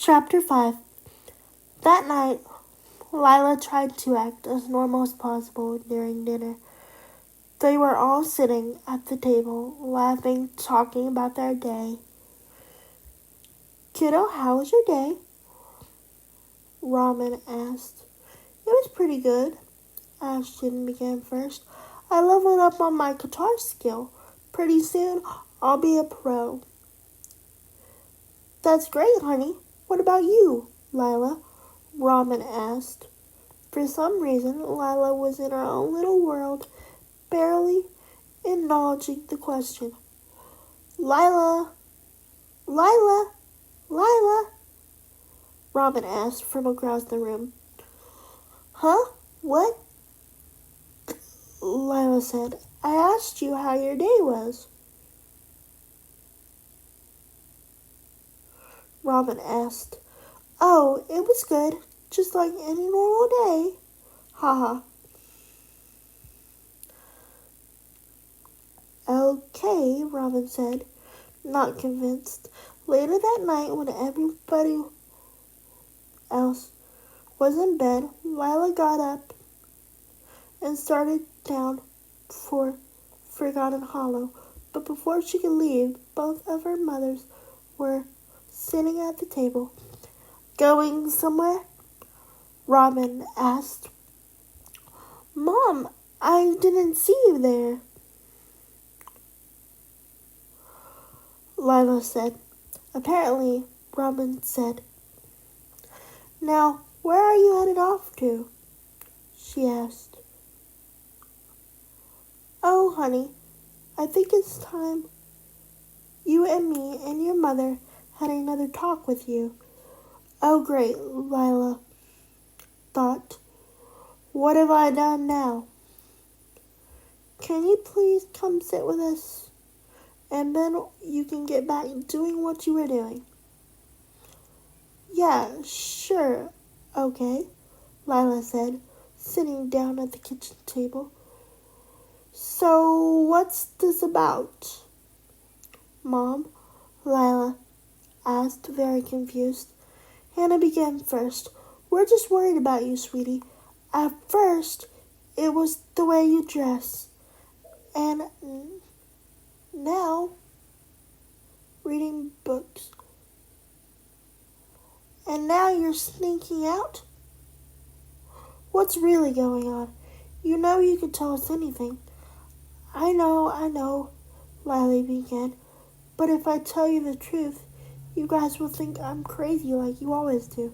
Chapter 5. That night, Lila tried to act as normal as possible during dinner. They were all sitting at the table, laughing, talking about their day. "Kiddo, how was your day?" Ramen asked. "It was pretty good," Ashton began first. "I leveled up on my guitar skill. Pretty soon, I'll be a pro." "That's great, honey. What about you, Lila?" Ramen asked. For some reason, Lila was in her own little world, barely acknowledging the question. "Lila! Lila! Lila!" Ramen asked from across the room. "Huh? What?" Lila said. "I asked you how your day was." Ramen asked. "Oh, it was good, just like any normal day. Haha." "Okay," Ramen said, not convinced. Later that night, when everybody else was in bed, Lila got up and started down for Forgotten Hollow. But before she could leave, both of her mothers were sitting at the table. "Going somewhere?" Ramen asked. "Mom, I didn't see you there," Lila said. Apparently, Ramen said. "Now, where are you headed off to?" she asked. "Oh, honey, I think it's time you and me and your mother had another talk with you." "Oh, great," Lila thought. "What have I done now?" "Can you please come sit with us? And then you can get back doing what you were doing." "Yeah, sure, okay," Lila said, sitting down at the kitchen table. "So what's this about, Mom?" Lila asked, very confused. Hannah began first. "We're just worried about you, sweetie. At first, it was the way you dress. And now, reading books. And now you're sneaking out? What's really going on? You know you could tell us anything." I know," Lila began. "But if I tell you the truth, you guys will think I'm crazy like you always do."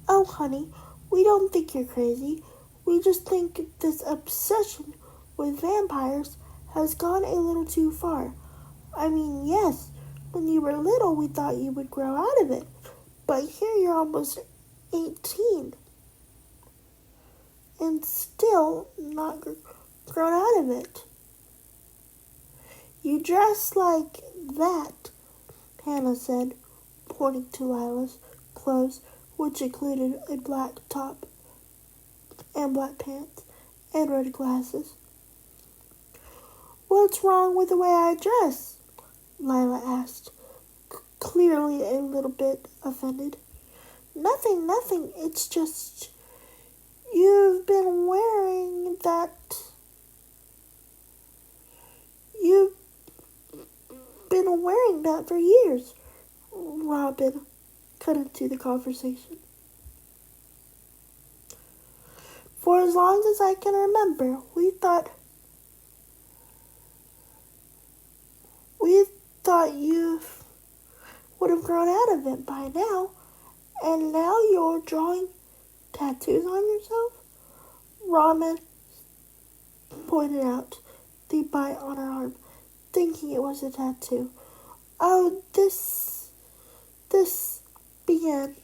"Oh, honey, we don't think you're crazy. We just think this obsession with vampires has gone a little too far. I mean, yes, when you were little we thought you would grow out of it. But here you're almost 18 and still not grown out of it. You dress like that," Hannah said, pointing to Lila's clothes, which included a black top and black pants and red glasses. "What's wrong with the way I dress?" Lila asked, clearly a little bit offended. Nothing. It's just you've been wearing that. You've been wearing that for years." Robin cut into the conversation. "For as long as I can remember, we thought you would have grown out of it by now. And now you're drawing tattoos on yourself?" Ramen pointed out the bite on her arm, thinking it was a tattoo. "Oh, this began."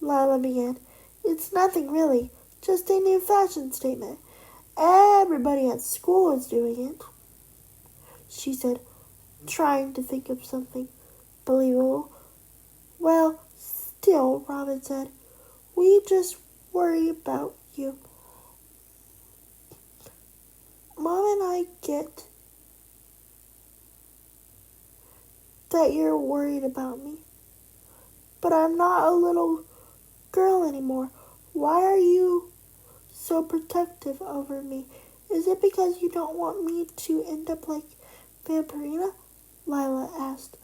Lila began. "It's nothing really, just a new fashion statement. Everybody at school is doing it," she said, trying to think of something believable. "Well, still," Robin said, "we just worry about you. Mom and I get that you're worried about me. But I'm not a little girl anymore. Why are you so protective over me? Is it because you don't want me to end up like Vampirina? Lila asked.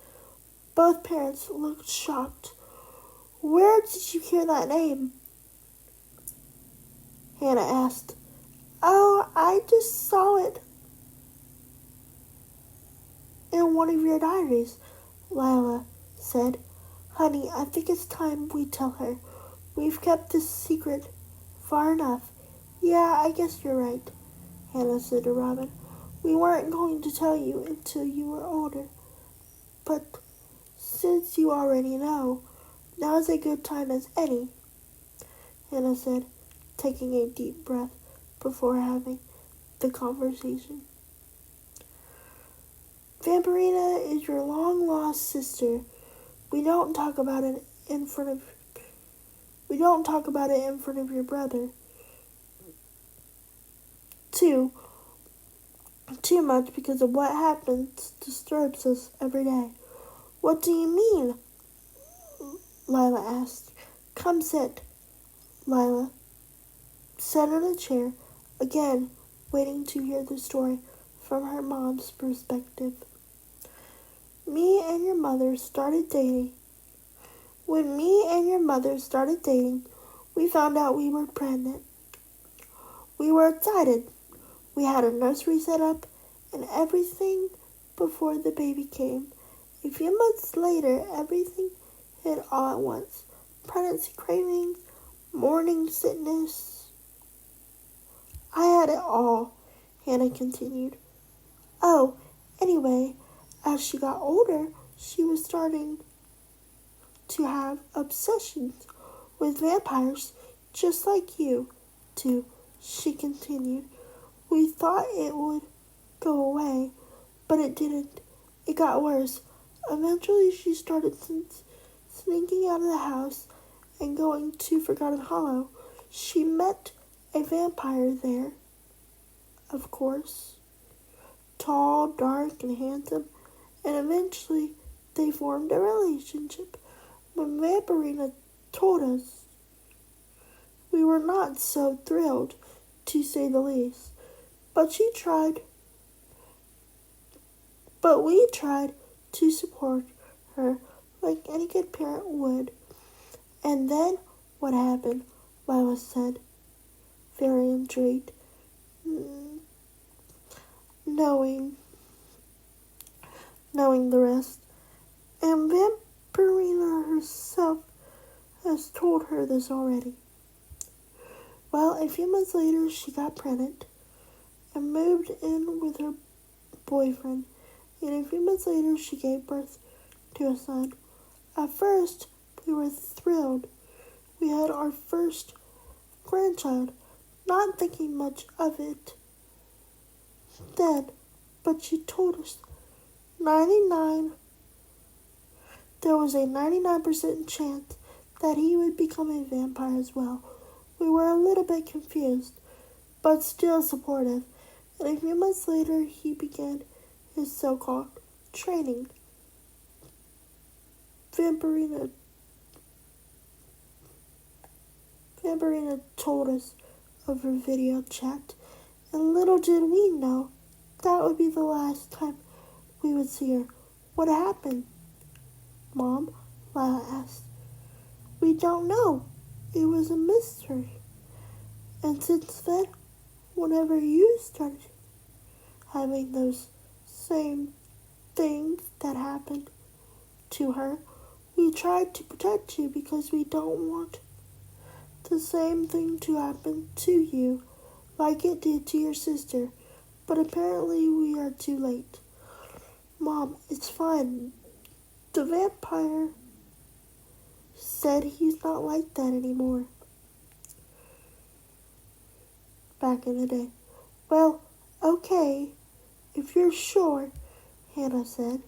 Both parents looked shocked. Where did you hear that name? Hannah asked. Oh, I just saw it in one of your diaries, Lila said. Honey, I think it's time we tell her. We've kept this secret far enough. Yeah, I guess you're right, Hannah said to Robin. We weren't going to tell you until you were older. But since you already know, now's a good time as any, Hannah said, taking a deep breath before having the conversation. Vampirina is your long-lost sister. We don't talk about it in front of your brother. Too much because of what happens disturbs us every day. What do you mean? Lila asked. Come sit. Lila sat in a chair, again waiting to hear the story from her mom's perspective. Me and your mother started dating. When me and your mother started dating, we found out we were pregnant. We were excited. We had a nursery set up and everything before the baby came. A few months later, everything hit all at once. Pregnancy cravings, morning sickness. I had it all, Hannah continued. Oh, anyway, as she got older, she was starting to have obsessions with vampires, just like you do, she continued. We thought it would go away, but it didn't. It got worse. Eventually, she started sneaking out of the house and going to Forgotten Hollow. She met a vampire there, of course. Tall, dark, and handsome, and eventually they formed a relationship. When Vampirina told us, we were not so thrilled, to say the least. But we tried to support her like any good parent would. And then what happened? Lila said, very intrigued, knowing the rest. And Vampirina herself has told her this already. Well, a few months later, she got pregnant and moved in with her boyfriend. And a few months later, she gave birth to a son. At first, we were thrilled. We had our first grandchild, not thinking much of it then, but she told us there was a 99% chance that he would become a vampire as well. We were a little bit confused, but still supportive. And a few months later, he began his so-called training. Vampirina told us over video chat, and little did we know that would be the last time we would see her. What happened, Mom? Lila asked. We don't know. It was a mystery. And since then, whenever you started having those same things that happened to her, we tried to protect you because we don't want the same thing to happen to you like it did to your sister. But apparently we are too late. Mom, it's fine. The vampire said he's not like that anymore. Back in the day. Well, okay, if you're sure, Hannah said.